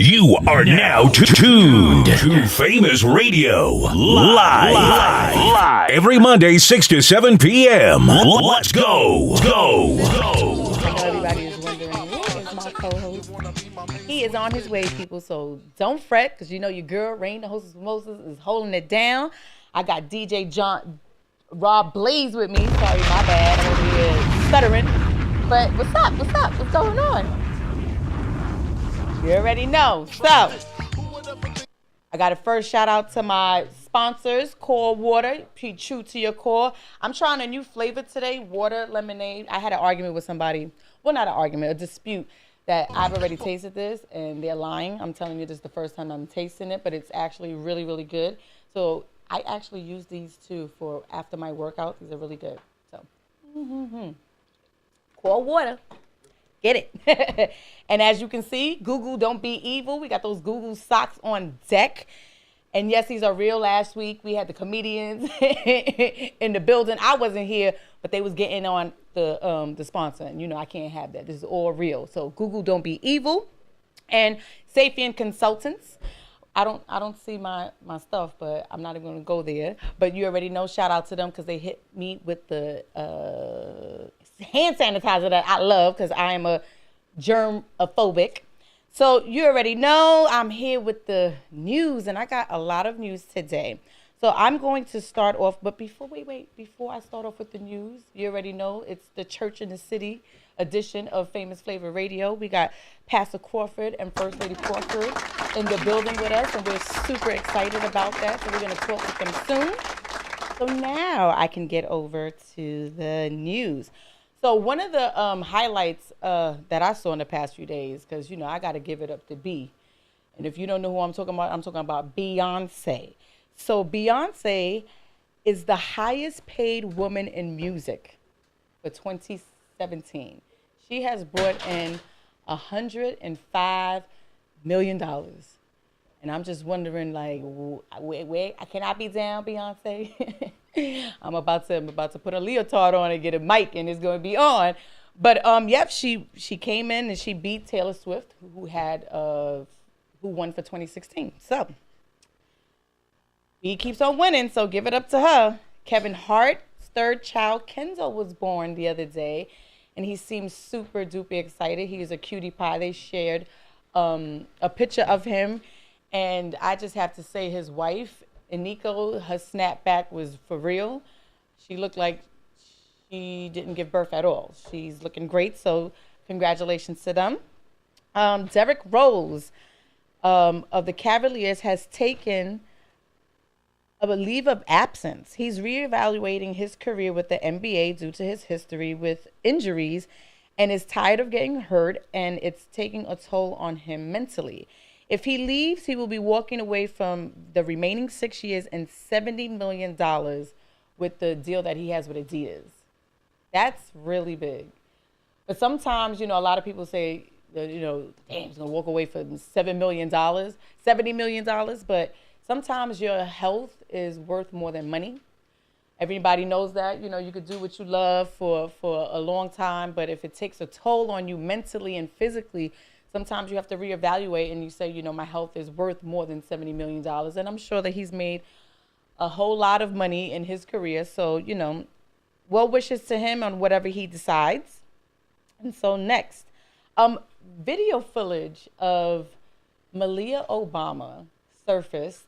You are now tuned to Famous Radio live. Every Monday, 6 to 7 p.m. Let's go. I know everybody is wondering, where is my co-host? He is on his way, people, so don't fret, because you know your girl, Rain, the hostess of Moses, is holding it down. I got DJ Rob Blaze with me. Sorry, my bad. I'm over here stuttering. But what's up? What's going on? You already know. So, I got to first shout out to my sponsors, Core Water. Be true to your core. I'm trying a new flavor today, water lemonade. I had an argument with somebody. Well, not an argument, a dispute that I've already tasted this, and they're lying. I'm telling you, this is the first time I'm tasting it, but it's actually really, really good. So, I actually use these too for after my workout. These are really good. So, Core Water. Get it. And as you can see, Google don't be evil. We got those Google socks on deck. And yes, these are real. Last week, we had the comedians in the building. I wasn't here, but they was getting on the sponsor. And, you know, I can't have that. This is all real. So Google don't be evil. And Sapien Consultants. I don't see my stuff, but I'm not even going to go there. But you already know, shout out to them because they hit me with the hand sanitizer that I love because I am a germophobic. So you already know I'm here with the news, and I got a lot of news today. So I'm going to start off, but before I start off with the news, you already know it's the Church in the City edition of Famous Flavor Radio. We got Pastor Crawford and First Lady Crawford in the building with us, and we're super excited about that. So we're going to talk with them soon. So now I can get over to the news. So one of the highlights that I saw in the past few days, because, you know, I got to give it up to B. And if you don't know who I'm talking about Beyonce. So Beyonce is the highest paid woman in music for 2017. She has brought in $105 million. And I'm just wondering, like, where can I be down, Beyonce? I'm about to put a leotard on and get a mic, and it's going to be on. But yep, she came in and she beat Taylor Swift, who won for 2016. So he keeps on winning, so give it up to her. Kevin Hart's third child, Kenzo, was born the other day, and he seems super duper excited. He is a cutie pie. They shared a picture of him, and I just have to say, his wife, Eniko, her snapback was for real. She looked like she didn't give birth at all. She's looking great, so congratulations to them. Derrick Rose of the Cavaliers has taken a leave of absence. He's reevaluating his career with the NBA due to his history with injuries and is tired of getting hurt, and it's taking a toll on him mentally. If he leaves, he will be walking away from the remaining 6 years and $70 million with the deal that he has with Adidas. That's really big. But sometimes, you know, a lot of people say, you know, damn, he's going to walk away for $7 million, $70 million. But sometimes your health is worth more than money. Everybody knows that. You know, you could do what you love for a long time, but if it takes a toll on you mentally and physically, sometimes you have to reevaluate and you say, you know, my health is worth more than $70 million. And I'm sure that he's made a whole lot of money in his career. So, you know, well wishes to him on whatever he decides. And so next, video footage of Malia Obama surfaced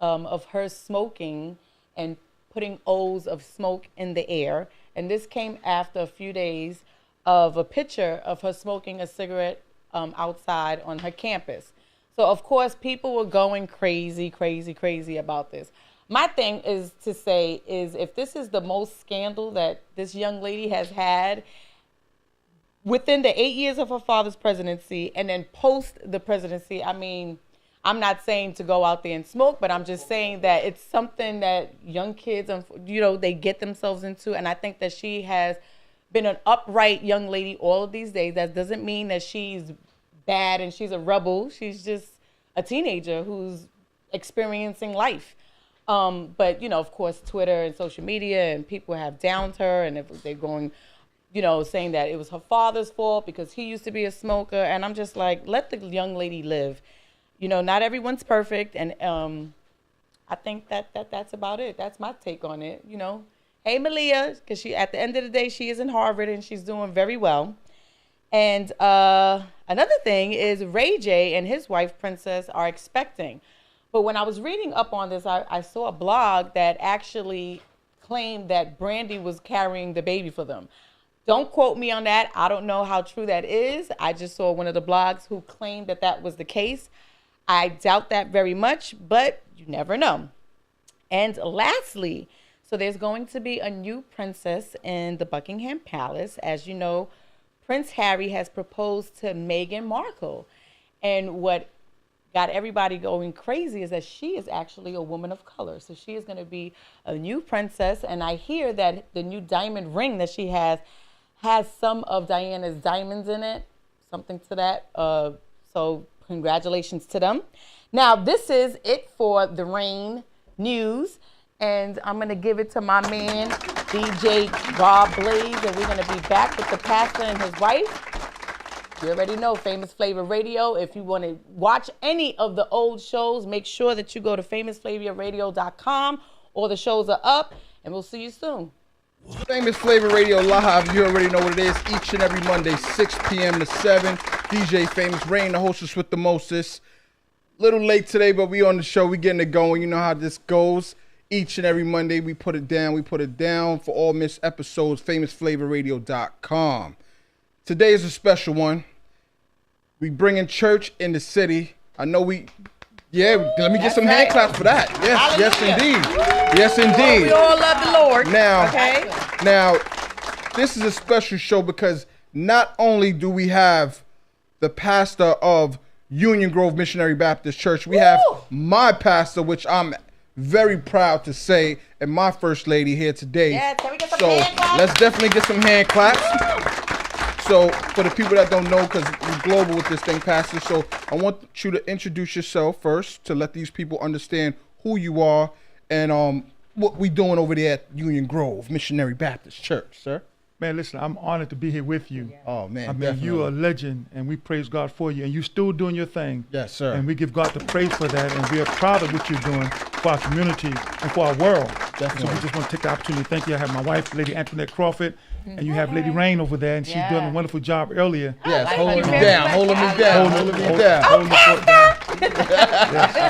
of her smoking and putting O's of smoke in the air. And this came after a few days of a picture of her smoking a cigarette outside on her campus. So, of course, people were going crazy about this. My thing is to say is if this is the most scandal that this young lady has had within the 8 years of her father's presidency and then post the presidency, I mean, I'm not saying to go out there and smoke, but I'm just saying that it's something that young kids, you know, they get themselves into. And I think that she has been an upright young lady all of these days. That doesn't mean that she's bad and she's a rebel. She's just a teenager who's experiencing life. But, you know, of course, Twitter and social media and people have downed her, and if they're going saying that it was her father's fault because he used to be a smoker. And I'm just like, let the young lady live. Not everyone's perfect. And I think that's about it. That's my take on it. Hey, Malia, because at the end of the day, she is in Harvard and she's doing very well. And another thing is Ray J and his wife, Princess, are expecting. But when I was reading up on this, I saw a blog that actually claimed that Brandy was carrying the baby for them. Don't quote me on that. I don't know how true that is. I just saw one of the blogs who claimed that was the case. I doubt that very much, but you never know. And lastly, so there's going to be a new princess in the Buckingham Palace. As you know, Prince Harry has proposed to Meghan Markle. And what got everybody going crazy is that she is actually a woman of color. So she is going to be a new princess. And I hear that the new diamond ring that she has some of Diana's diamonds in it, something to that. So congratulations to them. Now, this is it for the Rain News. And I'm going to give it to my man, DJ Rob Blaze. And we're going to be back with the pastor and his wife. You already know, Famous Flavor Radio. If you want to watch any of the old shows, make sure that you go to famousflavorradio.com. All the shows are up. And we'll see you soon. Famous Flavor Radio Live. You already know what it is. Each and every Monday, 6 p.m. to 7. DJ Famous Rain, the hostess with the mostest. Little late today, but we on the show. We getting it going. You know how this goes. Each and every Monday, we put it down. We put it down for all missed episodes, famousflavorradio.com. Today is a special one. We bringing church in the city. I know let me get some hand claps for that. Yes, Hallelujah. indeed. Yes, indeed. We all love the Lord. Now, this is a special show because not only do we have the pastor of Union Grove Missionary Baptist Church, we have my pastor, which I'm very proud to say, and my first lady here today. Yeah, can we get some hand claps? Let's definitely get some hand claps. So for the people that don't know, because we're global with this thing, Pastor, so I want you to introduce yourself first to let these people understand who you are and what we doing over there at Union Grove Missionary Baptist Church, sir. Man, listen, I'm honored to be here with you. Oh, man, I mean, definitely. you are a legend, and we praise God for you, and you're still doing your thing. Yes, sir. And we give God the praise for that, and we are proud of what you're doing for our community and for our world. Definitely. So we just want to take the opportunity to thank you. I have my wife, Lady Antoinette Crawford, and you have Lady Rain over there, and she's doing a wonderful job earlier. Yes, like holding you. me down, holding me down, holding me down. Holding the fort down.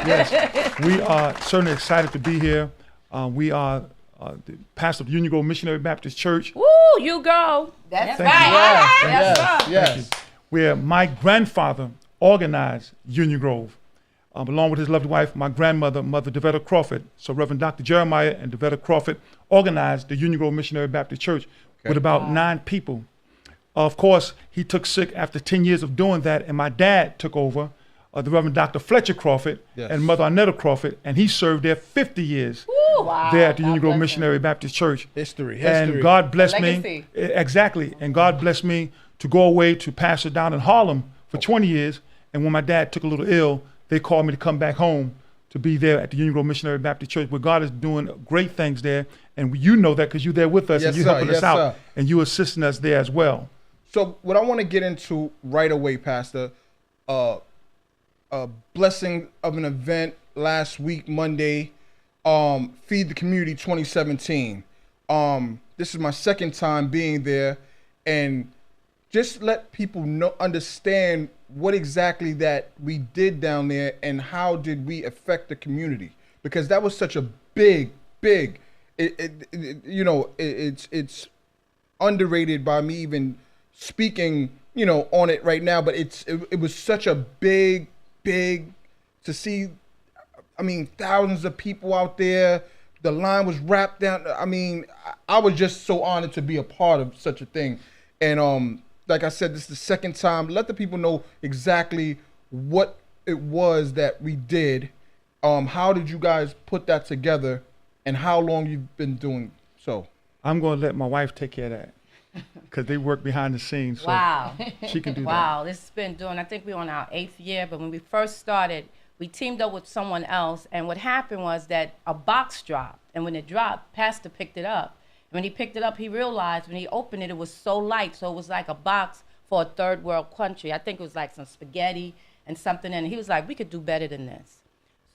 Yes. We are certainly excited to be here. We are the pastor of Union Grove Missionary Baptist Church. Woo, you go. That's Thank right. you. Yes. Where my grandfather organized Union Grove, along with his lovely wife, my grandmother, Mother DeVetta Crawford. So Reverend Dr. Jeremiah and DeVetta Crawford organized the Union Grove Missionary Baptist Church with about 9 people. Of course, he took sick after 10 years of doing that, and my dad took over, the Reverend Dr. Fletcher Crawford and Mother Arnetta Crawford, and he served there 50 years there at the Union Grove Missionary Baptist Church. History. And God blessed me. Legacy. Exactly. And God blessed me to go away to pastor down in Harlem for 20 years. And when my dad took a little ill, they called me to come back home to be there at the Union Grove Missionary Baptist Church, where God is doing great things there. And you know that because you're there with us and you're helping us out. And you're assisting us there as well. So what I want to get into right away, Pastor, a blessing of an event last week, Monday, Feed the Community 2017. This is my second time being there, and just let people understand what exactly that we did down there and how did we affect the community, because that was such a big it's underrated by me even speaking on it right now, but it was such a big to see. I mean, thousands of people out there. The line was wrapped down. I mean, I was just so honored to be a part of such a thing. And like I said, this is the second time. Let the people know exactly what it was that we did. How did you guys put that together, and how long you've been doing so? I'm going to let my wife take care of that because they work behind the scenes. So Wow. she can do that. Wow, this has been doing, I think we're on our 8th year, but when we first started, we teamed up with someone else, and what happened was that a box dropped, and when it dropped, Pastor picked it up, When he picked it up, he realized when he opened it, it was so light. So it was like a box for a third world country. I think it was like some spaghetti and something. And he was like, we could do better than this.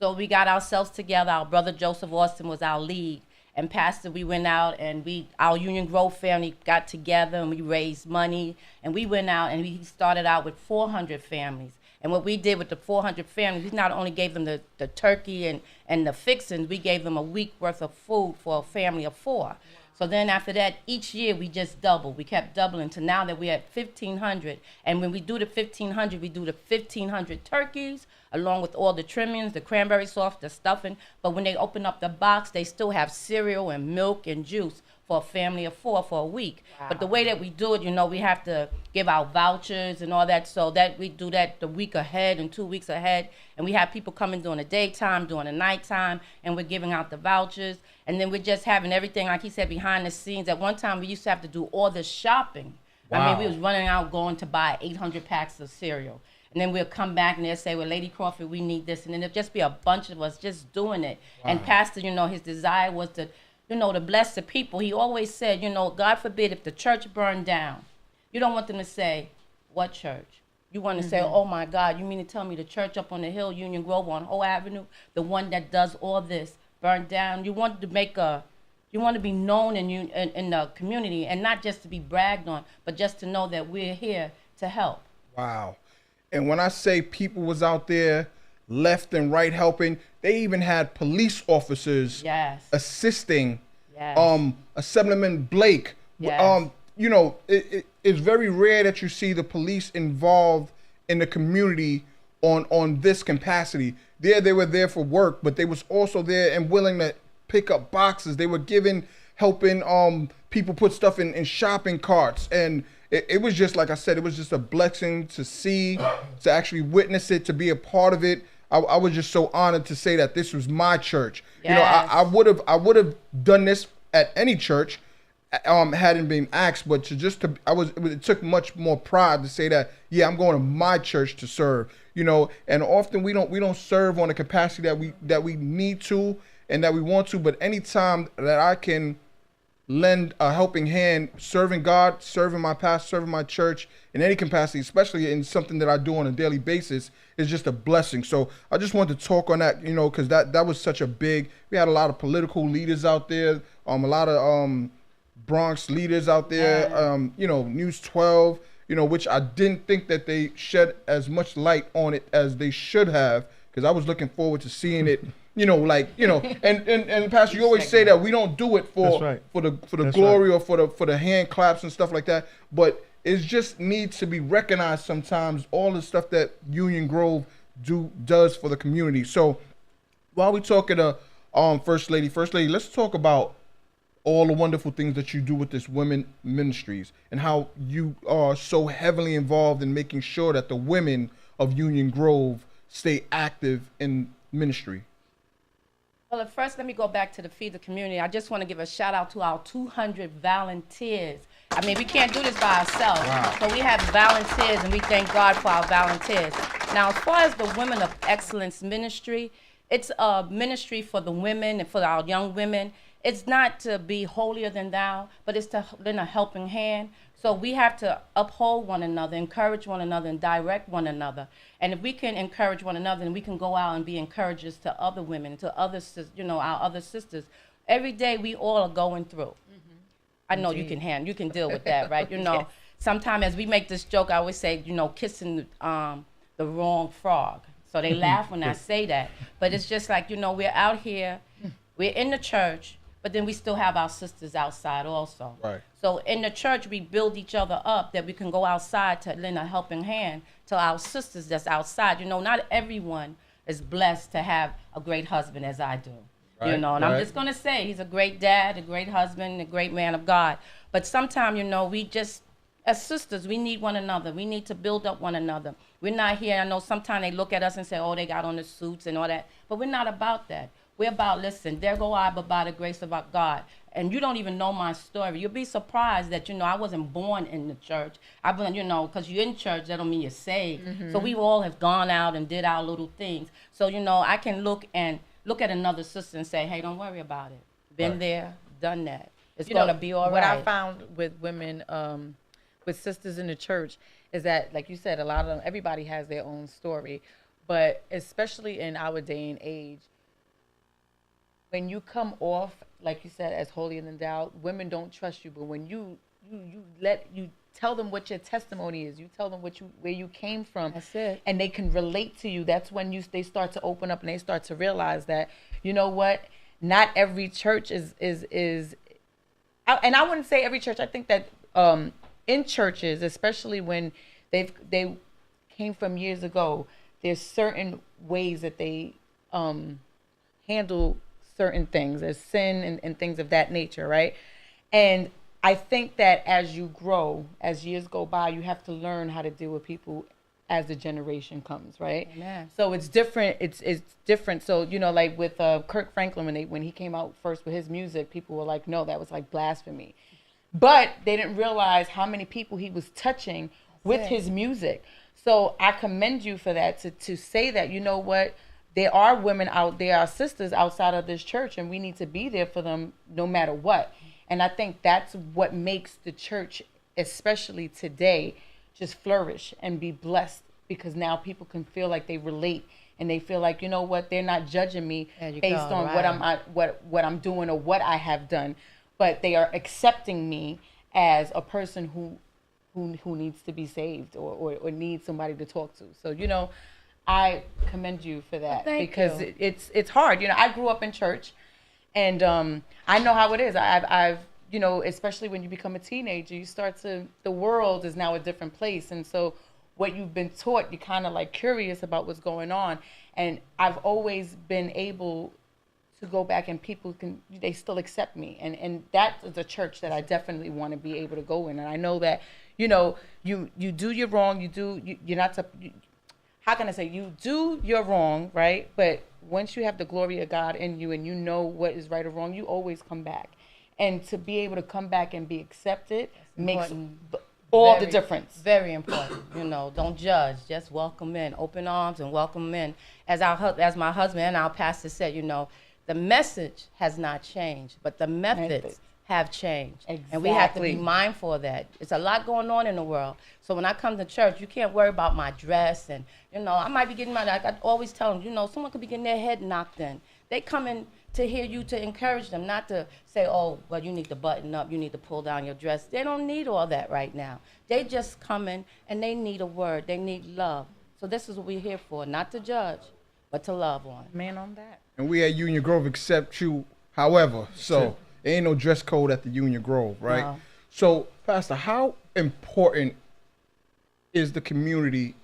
So we got ourselves together. Our brother Joseph Austin was our lead. And Pastor, we went out and our Union Grove family got together and we raised money. And we went out and we started out with 400 families. And what we did with the 400 families, we not only gave them the turkey and the fixings, we gave them a week worth of food for a family of 4. Wow. So then after that, each year we just doubled. We kept doubling to now that we're at 1,500. And when we do the 1,500, we do the 1,500 turkeys, along with all the trimmings, the cranberry sauce, the stuffing. But when they open up the box, they still have cereal and milk and juice for a family of 4 for a week. Wow. But the way that we do it, we have to give out vouchers and all that, so that we do that the week ahead and 2 weeks ahead. And we have people coming during the daytime, during the nighttime, and we're giving out the vouchers. And then we're just having everything, like he said, behind the scenes. At one time, we used to have to do all the shopping. Wow. I mean, we was running out going to buy 800 packs of cereal. And then we'll come back and they'll say, well, Lady Crawford, we need this. And then there'll just be a bunch of us just doing it. Wow. And Pastor, his desire was to, to bless the people. He always said, God forbid if the church burned down, you don't want them to say, what church? You want to say, oh my God, you mean to tell me the church up on the hill, Union Grove on Hoe Avenue, the one that does all this, burned down? You want to you want to be known in the community, and not just to be bragged on, but just to know that we're here to help. Wow. And when I say people was out there left and right helping, they even had police officers assisting. Yes. Assemblyman Blake. Yes. It's very rare that you see the police involved in the community on this capacity. They were there for work, but they was also there and willing to pick up boxes. They were helping people put stuff in shopping carts. And it was just, like I said, it was just a blessing to see, to actually witness it, to be a part of it. I was just so honored to say that this was my church. Yes. I would have done this at any church, hadn't been asked, but it took much more pride to say that, yeah, I'm going to my church to serve. And often we don't serve on the capacity that we need to and that we want to, but anytime that I can lend a helping hand, serving God, serving my pastor, serving my church in any capacity, especially in something that I do on a daily basis, is just a blessing. So I just wanted to talk on that, because that was such a big, we had a lot of political leaders out there, a lot of Bronx leaders out there, News 12, which I didn't think that they shed as much light on it as they should have, because I was looking forward to seeing it. And Pastor, you always say that we don't do it for the glory or for the hand claps and stuff like that, but it just needs to be recognized sometimes, all the stuff that Union Grove does for the community. So while we talking to First Lady, let's talk about all the wonderful things that you do with this women ministries and how you are so heavily involved in making sure that the women of Union Grove stay active in ministry. Well, at first, let me go back to the Feed the Community. I just want to give a shout out to our 200 volunteers. I mean, we can't do this by ourselves. Wow. So we have volunteers, and we thank God for our volunteers. Now, as far as the Women of Excellence Ministry, it's a ministry for the women and for our young women. It's not to be holier than thou, but it's to lend a helping hand. So we have to uphold one another, encourage one another, and direct one another. And if we can encourage one another, then we can go out and be encouragers to other women, to other, our other sisters. Every day we all are going through. Mm-hmm. I know you can deal with that, right? Yes. Sometimes as we make this joke, I always say, kissing the wrong frog. So they laugh when I say that. But it's just like, we're out here, we're in the church, but then we still have our sisters outside also. Right. So in the church, we build each other up that we can go outside to lend a helping hand to our sisters that's outside. Not everyone is blessed to have a great husband as I do. Right. And I'm just going to say he's a great dad, a great husband, a great man of God. But sometimes, we just, as sisters, we need one another. We need to build up one another. We're not here. I know sometimes they look at us and say, oh, they got on the suits and all that. But we're not about that. We're about, listen, there go I, but by the grace of our God. And you don't even know my story. You'll be surprised that, I wasn't born in the church. I've been, because you're in church, that don't mean you're saved. Mm-hmm. So we all have gone out and did our little things. So, I can look at another sister and say, hey, don't worry about it. Been there, done that. It's You know, going to be all what right. I found with women, with sisters in the church, is that, like you said, a lot of them, everybody has their own story, but especially in our day and age, when you come off, like you said, as holier than thou, women don't trust you. But when you tell them what your testimony is, you tell them where you came from, That's it. and they can relate to you. That's when they start to open up and they start to realize that, you know what, not every church is and I wouldn't say every church. I think that in churches, especially when they came from years ago, there's certain ways that they handle certain things as sin and things of that nature, right? And I think that as you grow, as years go by, you have to learn how to deal with people as the generation comes, right? Amen. So it's different. It's different. So, you know, like with Kirk Franklin, when he came out first with his music, people were like, no, that was like blasphemy. But they didn't realize how many people he was touching with his music. So I commend you for that, to say that, you know what, there are women out there, our sisters outside of this church, and we need to be there for them no matter what. And I think that's what makes the church, especially today, just flourish and be blessed, because now people can feel like they relate, and they feel like, you know what, they're not judging me based on what I'm doing or what I have done, but they are accepting me as a person who needs to be saved or needs somebody to talk to. So, you know, I commend you for that, because it's hard. You know, I grew up in church, and I know how it is. I've you know, especially when you become a teenager, you start to, the world is now a different place, and so what you've been taught, you're kind of like curious about what's going on. And I've always been able to go back, and they still accept me, and that is a church that I definitely want to be able to go in. And I know that, you know, you do your wrong, you're not to. How can I say, you do your wrong, right? But once you have the glory of God in you and you know what is right or wrong, you always come back. And to be able to come back and be accepted makes all the difference. Very important. You know, don't judge. Just welcome in. Open arms and welcome in. As my husband and our pastor said, you know, the message has not changed, but the methods have changed. Exactly. And we have to be mindful of that. It's a lot going on in the world. So when I come to church, you can't worry about my dress. And, you know, I might be getting I always tell them, you know, someone could be getting their head knocked in. They come in to hear you, to encourage them, not to say, oh, well, you need to button up, you need to pull down your dress. They don't need all that right now. They just come in and they need a word. They need love. So this is what we're here for, not to judge, but to love on. Man on that. And we at Union Grove accept you however. So there ain't no dress code at the Union Grove, right? No. So, Pastor, how important is the community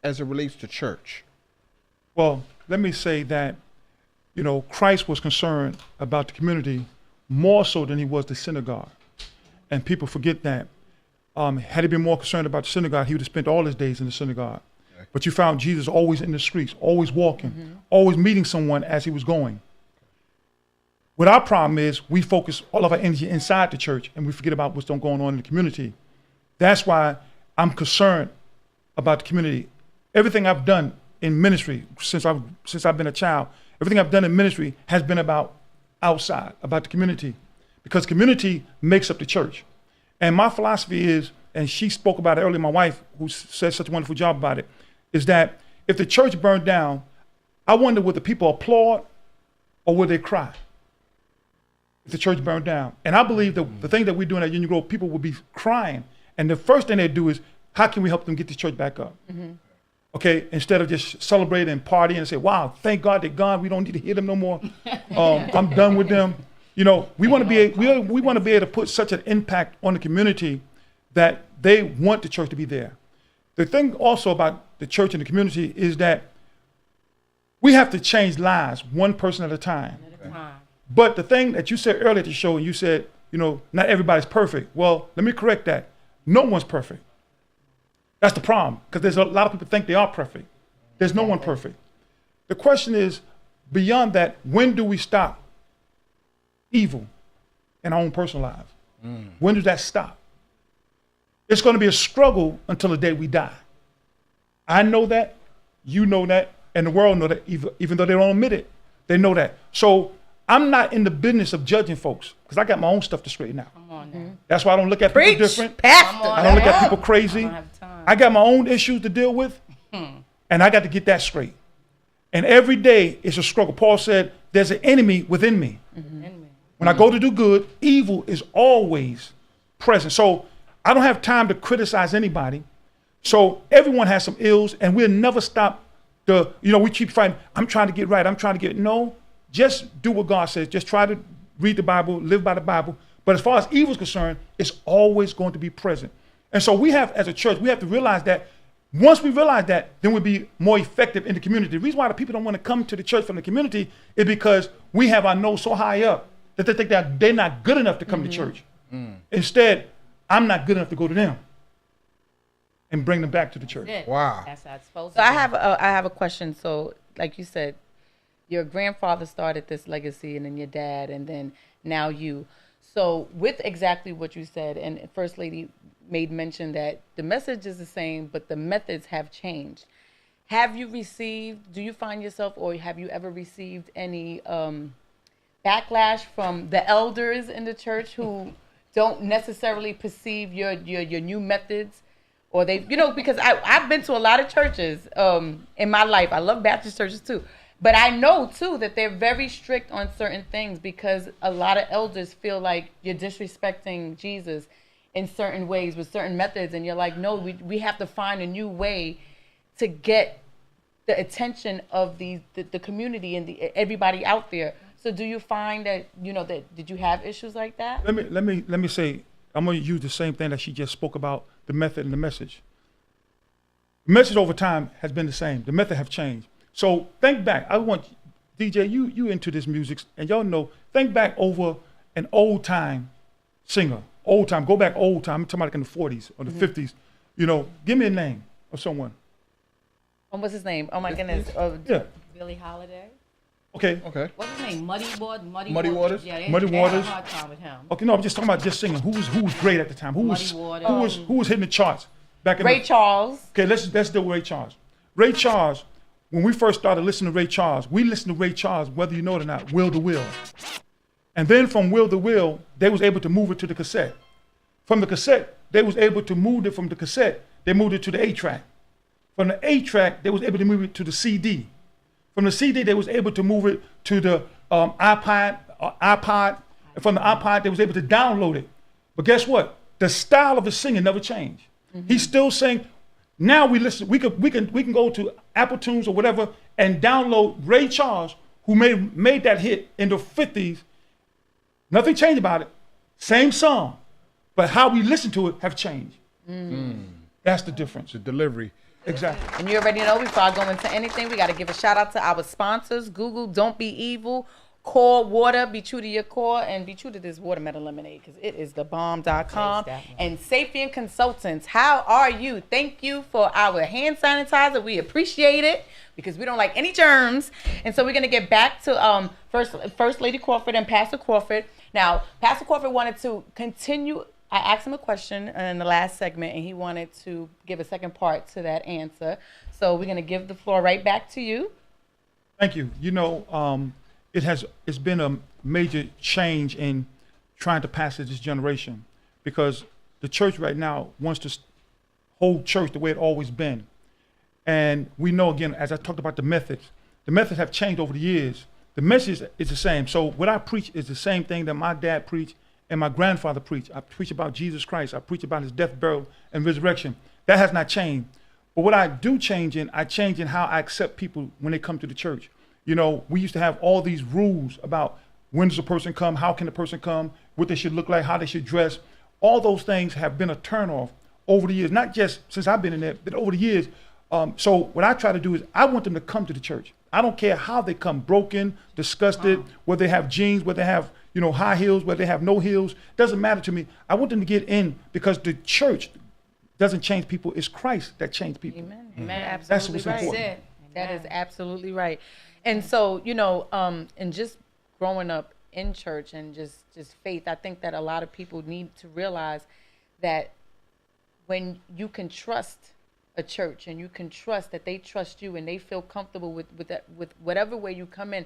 as it relates to church? Well, let me say that, you know, Christ was concerned about the community more so than he was the synagogue. And people forget that. Had he been more concerned about the synagogue, he would have spent all his days in the synagogue. Okay. But you found Jesus always in the streets, always walking, always meeting someone as he was going. What our problem is, we focus all of our energy inside the church and we forget about what's going on in the community. That's why I'm concerned about the community. Everything I've done in ministry since I've been a child, everything I've done in ministry has been about outside, about the community, because community makes up the church. And my philosophy is, and she spoke about it earlier, my wife, who said such a wonderful job about it, is that if the church burned down, I wonder would the people applaud or would they cry if the church burned down? And I believe that the thing that we're doing at Union Grove, people will be crying. And the first thing they do is, how can we help them get this church back up? Okay, instead of just celebrating and partying and say, wow, thank God they're gone. We don't need to hear them no more. I'm done with them. You know, we want to be able to put such an impact on the community that they want the church to be there. The thing also about the church and the community is that we have to change lives one person at a time. But the thing that you said earlier at the show, and you said, you know, not everybody's perfect. Well, let me correct that. No one's perfect. That's the problem, because there's a lot of people think they are perfect. There's no one perfect. The question is, beyond that, when do we stop evil in our own personal lives? When does that stop? It's going to be a struggle until the day we die. I know that, you know that, and the world know that, even though they don't admit it, they know that. So I'm not in the business of judging folks because I got my own stuff to straighten out. Come on now. That's why I don't look at Preach, people different. Pastor. I don't look at people crazy. I don't have time. I got my own issues to deal with, and I got to get that straight. And every day it's a struggle. Paul said, there's an enemy within me. When I go to do good, evil is always present. So I don't have time to criticize anybody. So everyone has some ills, and we'll never stop we keep fighting. I'm trying to get right. I'm trying to get, no, just do what God says. Just try to read the Bible, live by the Bible. But as far as evil is concerned, it's always going to be present. And so we have, as a church, we have to realize that. Once we realize that, then we'll be more effective in the community. The reason why the people don't want to come to the church from the community is because we have our nose so high up that they think that they're not good enough to come to church. Instead, I'm not good enough to go to them and bring them back to the church. Wow. That's how it's supposed So to I be. have a question. So, like you said, your grandfather started this legacy, and then your dad, and then now you. So, with exactly what you said, and First Lady made mention that the message is the same, but the methods have changed. Do you find yourself, or have you ever received any backlash from the elders in the church who don't necessarily perceive your new methods? Or they, because I've been to a lot of churches in my life. I love Baptist churches too. But I know too that they're very strict on certain things because a lot of elders feel like you're disrespecting Jesus in certain ways with certain methods. And you're like, no, we have to find a new way to get the attention of the community and everybody out there. So do you find that, did you have issues like that? Let me say, I'm going to use the same thing that she just spoke about, the method and the message. The message over time has been the same. The method have changed. So think back. I want DJ, you into this music, and y'all know. Think back over an old time singer. Old time. Go back old time. I'm talking about like in the 40s or the 50s. Give me a name of someone. What's his name? Oh my goodness. Yeah. Billie Holiday. Okay. What's his name? Muddy Waters? Yeah, Muddy they Waters. had a hard time with him. Okay, no, I'm just talking about just singing. Who was great at the time? Who was Waters. who was hitting the charts back in Ray Charles. Okay, let's deal with Ray Charles. Ray Charles, when we first started listening to Ray Charles, we listened to Ray Charles, whether you know it or not, will to will. And then from will to will, they was able to move it to the cassette. From the cassette, they was able to move it from the cassette, they moved it to the 8-track. From the 8-track, they was able to move it to the CD. From the CD, they was able to move it to the iPod. And from the iPod, they was able to download it. But guess what? The style of his singing never changed. He's still saying. Now we listen. We can go to Apple Tunes or whatever and download Ray Charles, who made that hit in the 50s. Nothing changed about it. Same song, but how we listen to it have changed. That's the difference. The delivery. Exactly. And you already know, before I go into anything, we got to give a shout out to our sponsors: Google, Don't Be Evil, Core Water, be true to your core, and be true to this watermelon lemonade because it is thebomb.com. And Sapien Consultants, how are you? Thank you for our hand sanitizer. We appreciate it because we don't like any germs. And so we're going to get back to First Lady Crawford and Pastor Crawford. Now, Pastor Crawford wanted to continue. I asked him a question in the last segment, and he wanted to give a second part to that answer. So we're going to give the floor right back to you. Thank you. It's been a major change in trying to pass this generation because the church right now wants to hold church the way it always been. And we know, again, as I talked about the methods have changed over the years. The message is the same. So what I preach is the same thing that my dad preached and my grandfather preached. I preach about Jesus Christ. I preach about his death, burial, and resurrection. That has not changed. But what I do change in how I accept people when they come to the church. We used to have all these rules about when does a person come, how can a person come, what they should look like, how they should dress. All those things have been a turnoff over the years, not just since I've been in there, but over the years. So what I try to do is I want them to come to the church. I don't care how they come, broken, disgusted, whether they have jeans, whether they have high heels, whether they have no heels. Doesn't matter to me. I want them to get in because the church doesn't change people. It's Christ that changed people. Amen. Amen. That's Absolutely what's right. important. That is absolutely right. And so, and just growing up in church and just faith, I think that a lot of people need to realize that when you can trust a church and you can trust that they trust you and they feel comfortable with whatever way you come in,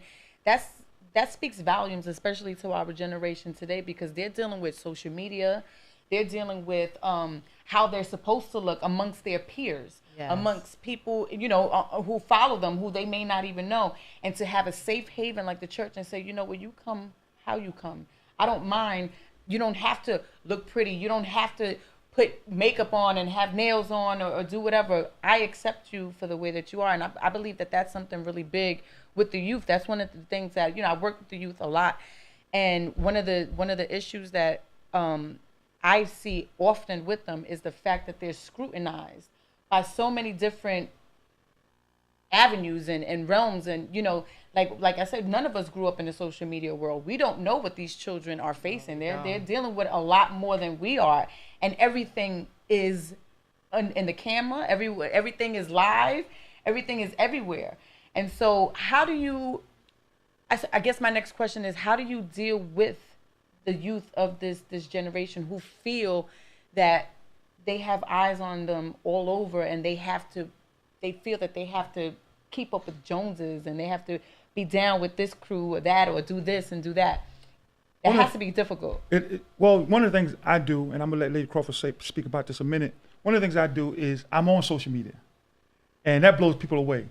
that speaks volumes, especially to our generation today, because they're dealing with social media, they're dealing with how they're supposed to look amongst their peers, Yes. amongst people, who follow them, who they may not even know, and to have a safe haven like the church and say, you come how you come. I don't mind. You don't have to look pretty. You don't have to put makeup on and have nails on or do whatever. I accept you for the way that you are. And I believe that that's something really big with the youth. That's one of the things that, I work with the youth a lot. And one of the issues that I see often with them is the fact that they're scrutinized by so many different avenues and realms. And, like I said, none of us grew up in the social media world. We don't know what these children are facing. They're dealing with a lot more than we are. And everything is in the camera. Everything is live. Everything is everywhere. And so I guess my next question is, how do you deal with the youth of this generation who feel that they have eyes on them all over, and they feel that they have to keep up with Joneses, and they have to be down with this crew or that, or do this and do that? It has to be difficult. Well, one of the things I do, and I'm gonna let Lady Crawford speak about this a minute. One of the things I do is I'm on social media, and that blows people away.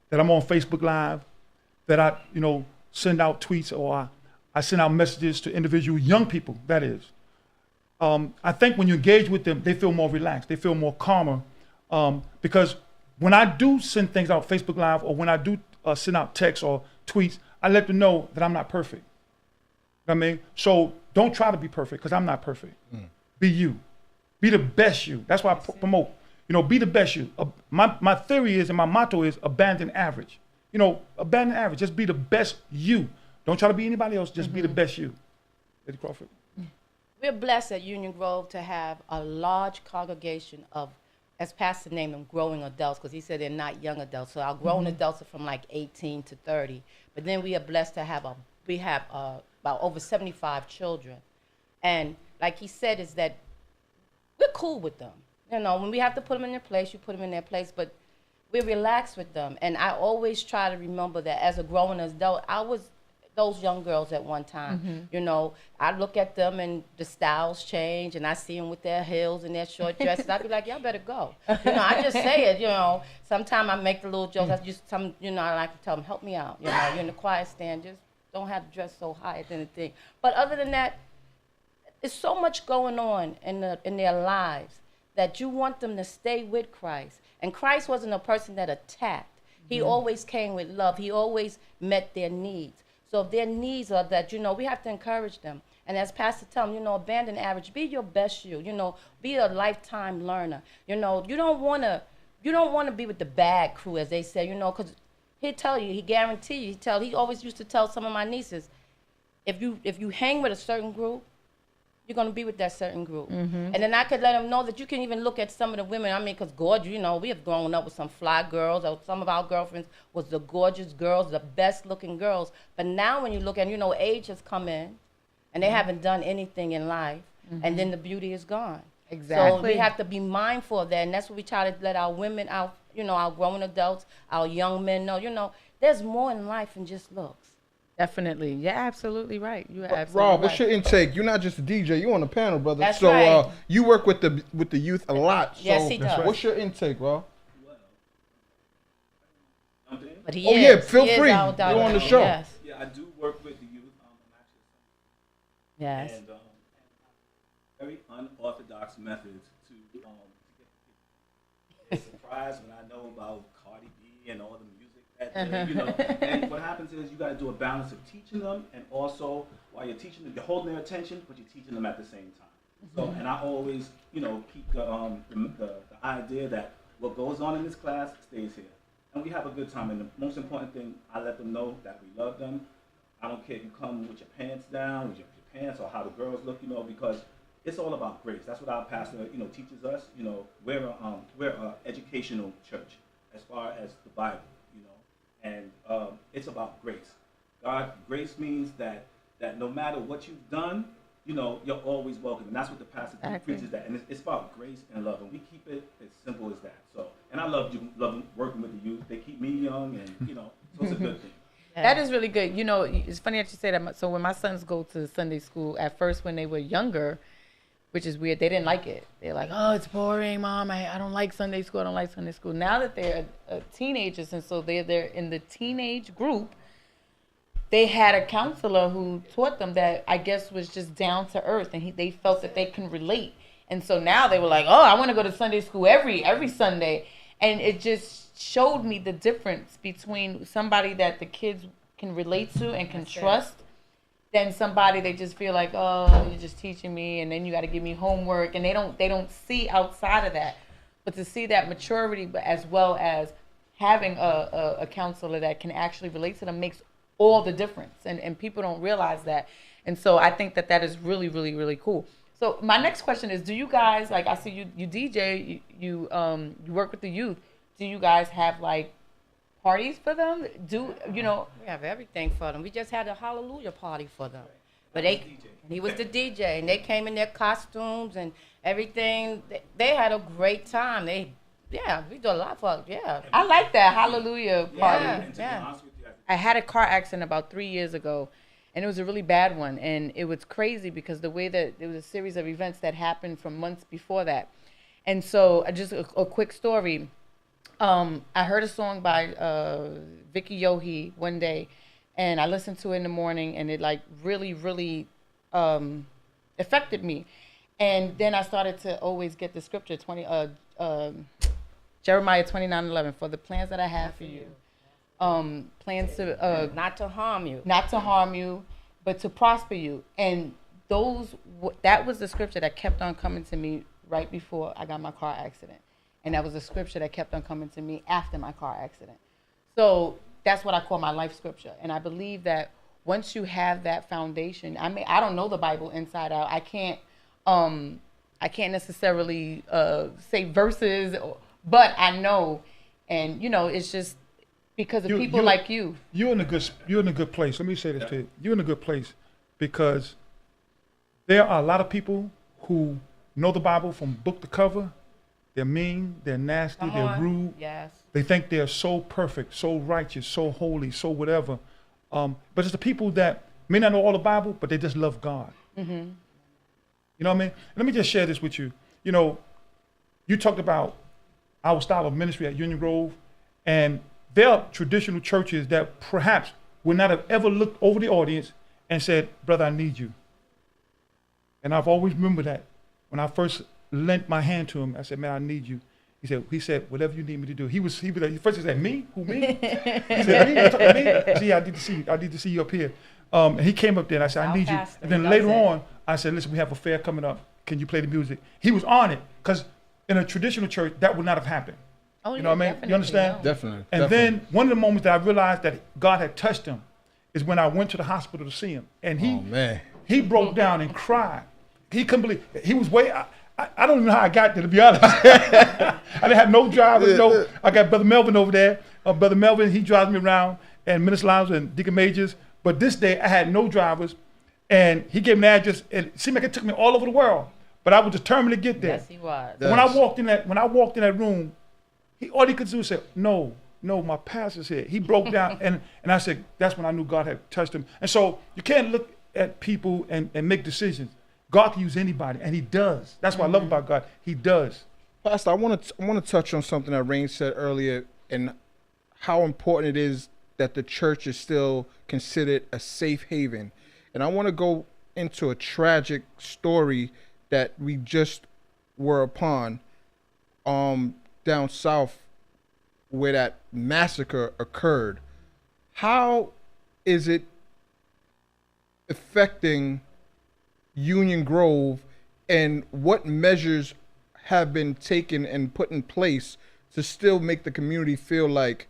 That I'm on Facebook Live, that I send out tweets, or I send out messages to individual young people. That is, I think when you engage with them, they feel more relaxed. They feel more calmer, because when I do send things out Facebook Live, or when I do send out texts or tweets, I let them know that I'm not perfect. You know what I mean? So don't try to be perfect, because I'm not perfect. Be you. Be the best you. That's why I promote. Be the best you. My theory is, and my motto is, abandon average. Abandon average. Just be the best you. Don't try to be anybody else. Just be the best you. Lady Crawford. We're blessed at Union Grove to have a large congregation of, as Pastor named them, growing adults, because he said they're not young adults. So our grown adults are from like 18 to 30. But then we are blessed to have about over 75 children. And like he said, is that we're cool with them. When we have to put them in their place, you put them in their place, but we're relaxed with them. And I always try to remember that as a growing adult, I was those young girls at one time. I look at them and the styles change, and I see them with their heels and their short dresses. I'd be like, y'all better go. I just say it, Sometimes I make the little jokes. I like to tell them, help me out. You're in the choir stand, just don't have to dress so high at anything. But other than that, there's so much going on in their lives that you want them to stay with Christ. And Christ wasn't a person that attacked. He always came with love. He always met their needs. So if their needs are that, we have to encourage them. And as Pastor tell them, abandon average. Be your best you. Be a lifetime learner. You don't want to be with the bad crew, as they say, because he'll tell you, he guarantee you, he always used to tell some of my nieces, if you hang with a certain group, you're going to be with that certain group. And then I could let them know that you can even look at some of the women. Because gorgeous, we have grown up with some fly girls, or some of our girlfriends was the gorgeous girls, the best looking girls. But now when you look at, age has come in, and they haven't done anything in life, and then the beauty is gone. Exactly. So we have to be mindful of that, and that's what we try to let our women, our grown adults, our young men know, there's more in life than just looks. Definitely. You're absolutely right. You're absolutely Rob, right. what's your intake? You're not just a DJ. You're on the panel, brother. That's so right. You work with the youth a lot. So Yes, he does. What's your intake, Rob? But he Yeah, is. feel He is free. our You're doctor. on the show. Yes. Yeah, I do work with the youth. Yes. And very unorthodox methods to get surprised when I know about Cardi B and all the music that And what happens is you got to do a balance of teaching them, and also while you're teaching them, you're holding their attention, but you're teaching them at the same time. So, and I always, keep the idea that what goes on in this class stays here, and we have a good time. And the most important thing, I let them know that we love them. I don't care if you come with your pants down, with your pants, or how the girls look, because it's all about grace. That's what our pastor, teaches us. We're a educational church as far as the Bible, and it's about grace. Grace means that no matter what you've done, you're always welcome, and that's what the pastor preaches. That, and it's about grace and love, and we keep it as simple as that. So, and I love working with the youth. They keep me young, and so it's a good thing. That is really good. You know, it's funny that you say that. So when my sons go to Sunday school, at first when they were younger, which is weird, they didn't like it. They're like, oh, it's boring, Mom. I don't like Sunday school. I don't like Sunday school. Now that they're teenagers, and so they're in the teenage group, they had a counselor who taught them that I guess was just down to earth, and they felt that they can relate. And so now they were like, oh, I want to go to Sunday school every Sunday. And it just showed me the difference between somebody that the kids can relate to and can trust than somebody they just feel like, oh, you're just teaching me, and then you got to give me homework. And they don't see outside of that. But to see that maturity, but as well as having a counselor that can actually relate to them makes all the difference. And people don't realize that. And so I think that is really, really, really cool. So my next question is, do you guys, like I see you DJ, you work with the youth. Do you guys have like parties for them? We have everything for them. We just had a hallelujah party for them. But he was the DJ, and they came in their costumes and everything. They had a great time. We do a lot for them. Yeah. I like that hallelujah party. Yeah. I had a car accident about 3 years ago, and it was a really bad one. And it was crazy because the way that there was a series of events that happened from months before that. And so just a quick story. I heard a song by Vicky Yohe one day, and I listened to it in the morning, and it like really, really affected me. And then I started to always get the scripture, Jeremiah 29:11, for the plans that I have for you. Plans to Not to harm you, but to prosper you. And that was the scripture that kept on coming to me right before I got my car accident. And that was a scripture that kept on coming to me after my car accident. So that's what I call my life scripture. And I believe that once you have that foundation, I don't know the Bible inside out. I can't necessarily say verses, but I know. And it's just because of people like you. You're in a good place. Let me say this to you. You're in a good place because there are a lot of people who know the Bible from book to cover. They're mean, they're nasty, they're rude. Yes. They think they're so perfect, so righteous, so holy, so whatever. But it's the people that may not know all the Bible, but they just love God. Mm-hmm. You know what I mean? Let me just share this with you. You talked about our style of ministry at Union Grove, and there are traditional churches that perhaps would not have ever looked over the audience and said, brother, I need you. And I've always remembered that. When I first lent my hand to him, I said, man, I need you. He said, whatever you need me to do. He first said, me? Who, me? He said, me? You talking to me? I said, yeah, I need to see you up here. And he came up there and I said, I need you. And then later on, I said, listen, we have a fair coming up. Can you play the music? He was on it, because in a traditional church, that would not have happened. Oh, you know what I mean? You understand? Definitely. And then one of the moments that I realized that God had touched him is when I went to the hospital to see him. And he broke down and cried. He couldn't believe it. He was I don't even know how I got there, to be honest. I didn't have no drivers. I got Brother Melvin over there. Brother Melvin, he drives me around, and Minister Lounge and Deacon Majors. But this day, I had no drivers, and he gave me an address. It seemed like it took me all over the world, but I was determined to get there. Yes, he was. When I walked in that room, all he could do was say, no, my pastor's here. He broke down, and I said, that's when I knew God had touched him. And so you can't look at people and make decisions. God can use anybody, and he does. That's what I love about God. He does. Pastor, I want to touch on something that Rain said earlier, and how important it is that the church is still considered a safe haven. And I want to go into a tragic story that we just were upon down south, where that massacre occurred. How is it affecting Union Grove, and what measures have been taken and put in place to still make the community feel like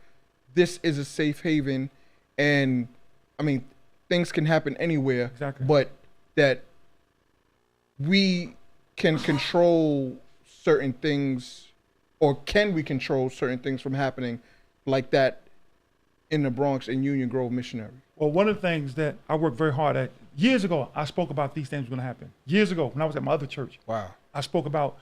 this is a safe haven? And I mean, things can happen anywhere, exactly, but that we can control certain things, or can we control certain things from happening like that in the Bronx and Union Grove Missionary? Well, one of the things that I worked very hard at, years ago, I spoke about these things were going to happen. Years ago, when I was at my other church, wow, I spoke about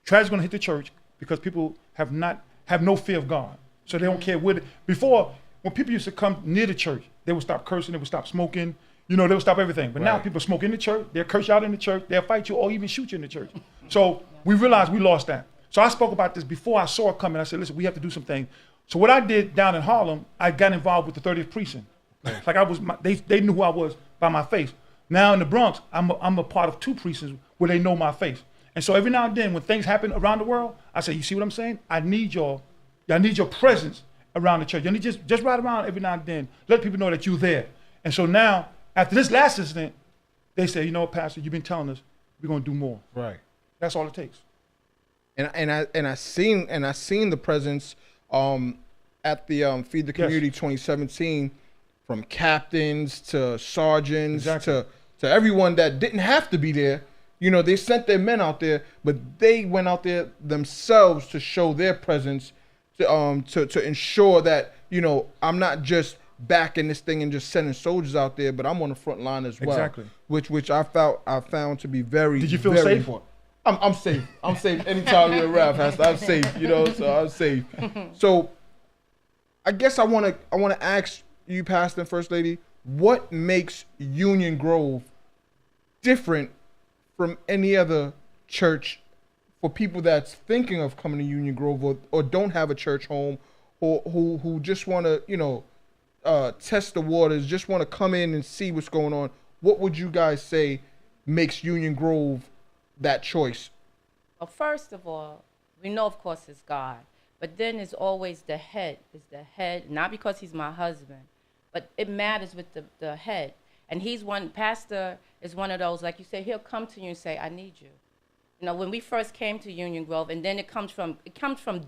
tragedy's going to hit the church because people have no fear of God. So they don't care what. Before, when people used to come near the church, they would stop cursing, they would stop smoking, they would stop everything. But now people smoke in the church, they'll curse you out in the church, they'll fight you or even shoot you in the church. So we realized we lost that. So I spoke about this before I saw it coming. I said, listen, we have to do something. So what I did down in Harlem, I got involved with the 30th precinct. Like they knew who I was by my face. Now in the Bronx, I'm a part of 2 precincts where they know my face. And so every now and then when things happen around the world, I say, you see what I'm saying? I need your presence around the church. You need just ride around every now and then. Let people know that you're there. And so now, after this last incident, they say, you know what, Pastor, you've been telling us we're gonna do more. Right. That's all it takes. And I seen the presence at the Feed the Community 2017, from captains to sergeants to everyone that didn't have to be there. They sent their men out there, but they went out there themselves to show their presence to ensure that I'm not just backing this thing and just sending soldiers out there, but I'm on the front line as well. Exactly. Which I found to be very. Did you feel very safe? important. I'm safe. I'm safe anytime you're around, Pastor. I'm safe. So I'm safe. So I guess I want to ask you, Pastor and First Lady, what makes Union Grove different from any other church for people that's thinking of coming to Union Grove or don't have a church home, or who just want to test the waters, just want to come in and see what's going on? What would you guys say makes Union Grove that choice? Well, first of all, we know, of course, it's God. But then it's always the head. It's the head, not because he's my husband, but it matters with the head. And pastor is one of those, like you say, he'll come to you and say, I need you. When we first came to Union Grove, and then it comes from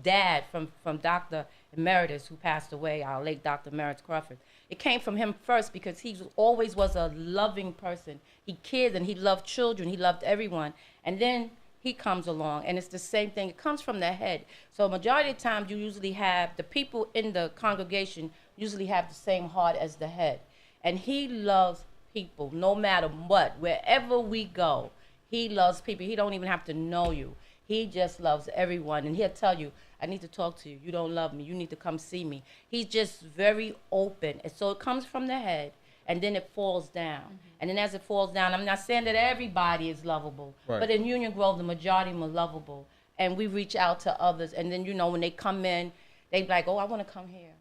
Dad, from Dr. Emeritus, who passed away, our late Dr. Emeritus Crawford. It came from him first because he always was a loving person. He cared and he loved children. He loved everyone. And then he comes along, and it's the same thing. It comes from the head. So majority of the time, you usually have the people in the congregation usually have the same heart as the head. And he loves people no matter what. Wherever we go, he loves people. He don't even have to know you. He just loves everyone. And he'll tell you, I need to talk to you. You don't love me. You need to come see me. He's just very open. And so it comes from the head, and then it falls down. Mm-hmm. And then as it falls down, I'm not saying that everybody is lovable, right. But in Union Grove, the majority are lovable. And we reach out to others. And then, when they come in, they be like, oh, I want to come here.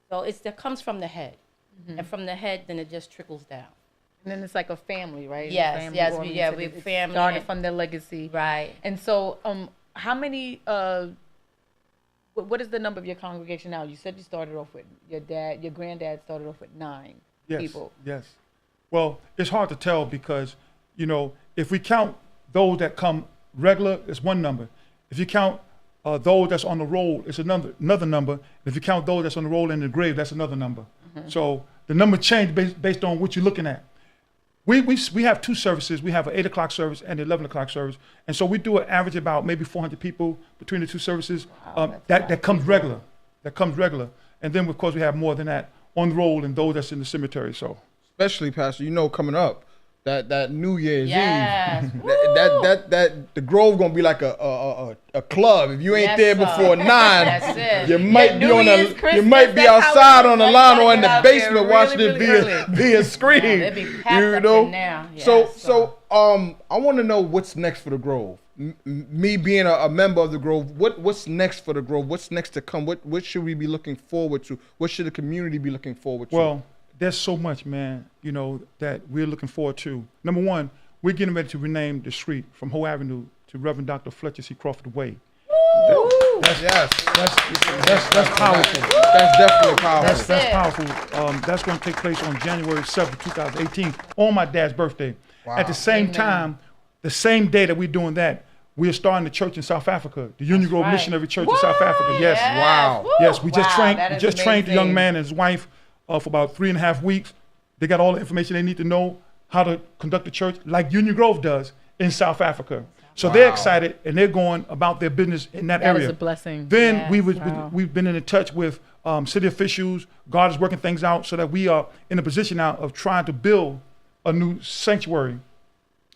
So it comes from the head. Mm-hmm. And from the head, then it just trickles down. And then it's like a family, right? Yes, family yes, we're family. Started from their legacy. Right. And so how many, what is the number of your congregation now? You said you started off with your granddad started off with 9 people. Yes. Well, it's hard to tell because, if we count those that come regular, it's one number. If you count those that's on the roll, it's another number. If you count those that's on the roll in the grave, that's another number. Mm-hmm. So the number changed based on what you're looking at. We have 2 services. We have an 8 o'clock service and an 11 o'clock service. And so we do an average about maybe 400 people between the 2 services. Wow, that comes regular. That comes regular. And then, of course, we have more than that on the roll and those that's in the cemetery. So, especially, Pastor, coming up, that New Year's yes. Eve, that the Grove gonna be like a club. If you ain't there before 9, you might be outside on the lawn or in the basement watching it via screen. Yeah, be packed up in there. Yeah, so I want to know what's next for the Grove. Me being a member of the Grove, what's next for the Grove? What's next to come? What should we be looking forward to? What should the community be looking forward to? Well, there's so much, man, that we're looking forward to. Number one, we're getting ready to rename the street from Hoe Avenue to Reverend Dr. Fletcher C. Crawford Way. That's powerful. That's definitely powerful. That's powerful. That's going to take place on January 7th, 2018, on my dad's birthday. Wow. At the same time, the same day that we're doing that, we are starting the church in South Africa, the Union Grove Missionary Church in South Africa. Yes. Wow. Yes, we just trained the young man and his wife for about 3.5 weeks. They got all the information they need to know how to conduct the church like Union Grove does in South Africa. So they're excited and they're going about their business in that area. That is a blessing. Then we've been in touch with city officials. God is working things out so that we are in a position now of trying to build a new sanctuary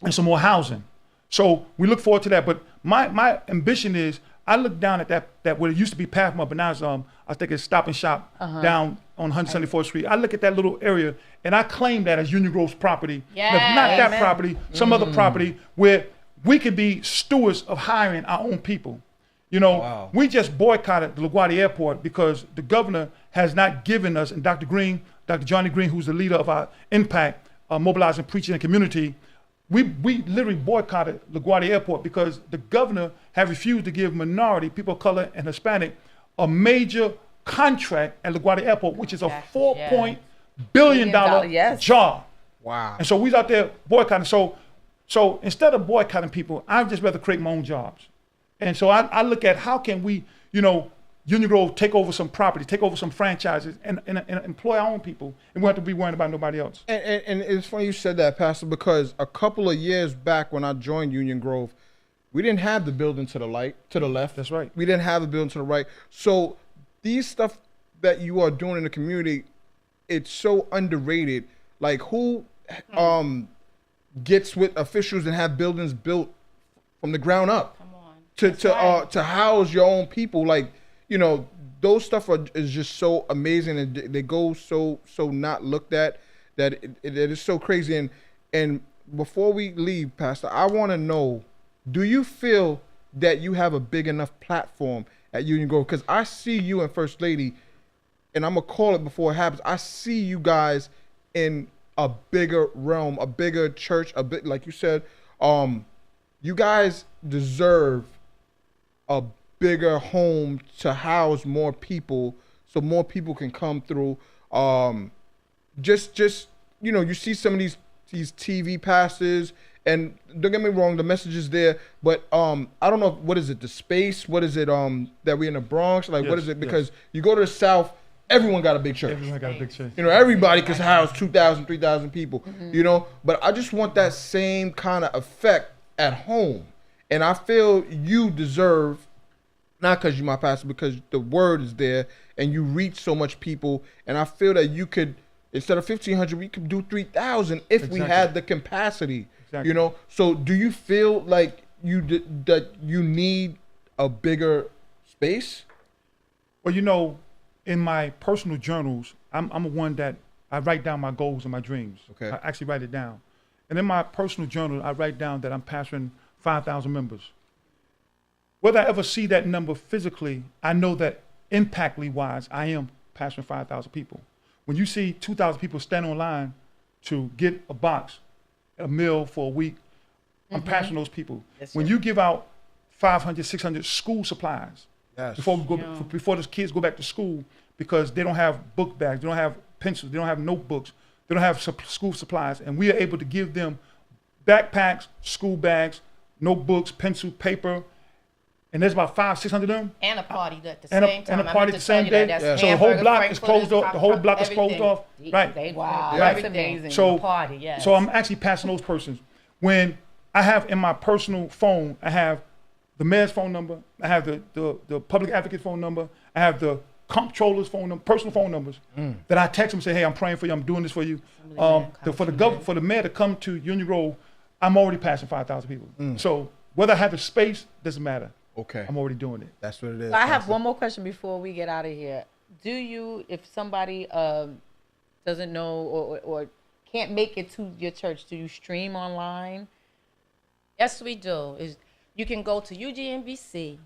and some more housing. So we look forward to that. But my ambition is I look down at that where it used to be Pathmark, but now it's I think it's Stop and Shop down on 174th Street. I look at that little area and I claim that as Union Grove's property. Yeah, Now, if not that amen. property, some other property where we could be stewards of hiring our own people. You know, we just boycotted the LaGuardia Airport because the governor has not given us, and Dr. Johnny Green, who's the leader of our Impact, Mobilizing Preaching and Community, we literally boycotted LaGuardia Airport because the governor had refused to give minority, people of color, and Hispanic a major contract at LaGuardia Airport, which is a $4 billion yes. job. Wow. And so we was out there boycotting. So instead of boycotting people, I'd just rather create my own jobs. And so I look at how can we, Union Grove take over some property, take over some franchises, and employ our own people, and we don't have to be worrying about nobody else. And it's funny you said that, Pastor, because a couple of years back when I joined Union Grove, we didn't have the building to the left. That's right. We didn't have the building to the right. So these stuff that you are doing in the community, it's so underrated. Like who gets with officials and have buildings built from the ground up? To house your own people, like those stuff is just so amazing, and they go so not looked at that it is so crazy. And before we leave, Pastor, I want to know, do you feel that you have a big enough platform at Union Grove? Because I see you and First Lady, and I'm gonna call it before it happens. I see you guys in a bigger realm, a bigger church, a bit like you said. You guys deserve a bigger home to house more people, so more people can come through. Just you see some of these TV passes, and don't get me wrong, the message is there, but I don't know, what is it, the space? What is it that we're in the Bronx? Like, what is it? Because you go to the South, everyone got a big church. Everyone got a big church. Everybody can house 2,000, 3,000 people, but I just want that same kind of effect at home. And I feel you deserve, not because you're my pastor, because the word is there and you reach so much people. And I feel that you could, instead of 1,500, we could do 3,000 if we had the capacity. Exactly. So do you feel like that you need a bigger space? Well, in my personal journals, I'm a one that I write down my goals and my dreams. Okay. I actually write it down. And in my personal journal, I write down that I'm pastoring 5,000 members. Whether I ever see that number physically, I know that impactly wise, I am pastoring 5,000 people. When you see 2,000 people stand on line to get a box, a meal for a week, I'm pastoring those people. Yes, when you give out 500, 600 school supplies, before the kids go back to school, because they don't have book bags, they don't have pencils, they don't have notebooks, they don't have school supplies, and we are able to give them backpacks, school bags, notebooks, pencil, paper, and there's about 500-600 of them. And a party at the same time. And a party at the same day. So the whole block is closed off. The whole block is closed off. Right. Wow, right. that's amazing. So party, yes. So I'm actually passing those persons. When I have in my personal phone, I have the mayor's phone number, I have the public advocate phone number, I have the comptroller's phone number, personal phone numbers that I text them and say, hey, I'm praying for you, I'm doing this for you. For the mayor to come to Union Grove, I'm already passing 5,000 people. So whether I have the space, doesn't matter. Okay. I'm already doing it. That's what it is. So I have one more question before we get out of here. Do you, if somebody doesn't know or can't make it to your church, do you stream online? Yes, we do. You can go to ugnbc-ny.org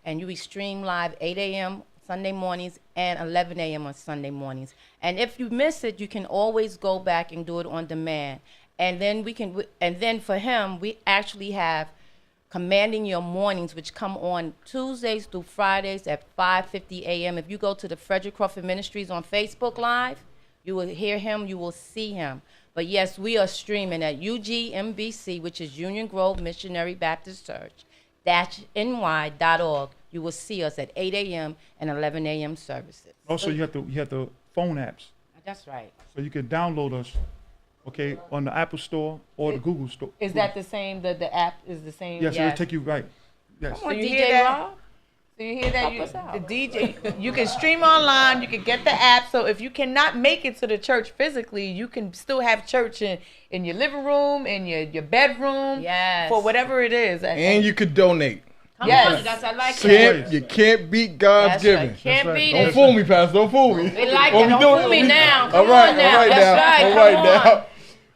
and we stream live 8 a.m. Sunday mornings and 11 a.m. on Sunday mornings. And if you miss it, you can always go back and do it on demand. And then for him, we actually have Commanding Your Mornings, which come on Tuesdays through Fridays at 5:50 a.m. If you go to the Frederick Crawford Ministries on Facebook Live, you will hear him, you will see him. But yes, we are streaming at UGMBC, which is Union Grove Missionary Baptist Church, -ny.org. You will see us at 8 a.m. and 11 a.m. services. Also, you have the phone apps. That's right. So you can download us, okay, on the Apple Store or the Google Store. Is that the same? The app is the same? Yes, it'll take you right. Yes. Come on, So you DJ hear that? Rob. So you hear that? Help us out. The DJ, you can stream online, you can get the app. So if you cannot make it to the church physically, you can still have church in your living room, in your bedroom, Yes. for whatever it is. And you could donate. Come Yes. on, that's I like that. You can't beat God's That's giving. right. Can't right. beat Don't it. fool me, Pastor. Don't fool me. We like What it. we Don't doing? fool me now. Come All right, on now. all right That's now. right. All right Come now. on.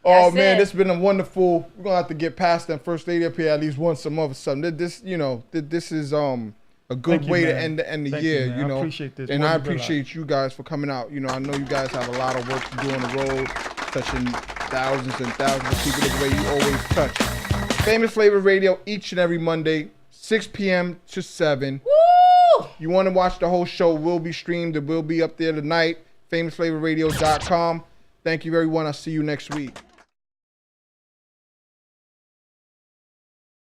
Oh That's man, it. this has been a wonderful. We're gonna have to get past that first lady up here at least once a month or something. This, this is a good Thank you, way to man. end the Thank year. you, man. You I know, appreciate this and more I than you realize. appreciate you guys for coming out. I know you guys have a lot of work to do on the road, touching thousands and thousands of people the way you always touch. Famous Flavor Radio each and every Monday, 6 p.m. to 7. Woo! You want to watch the whole show, will be streamed. It will be up there tonight. FamousFlavorRadio.com. Thank you, everyone. I'll see you next week.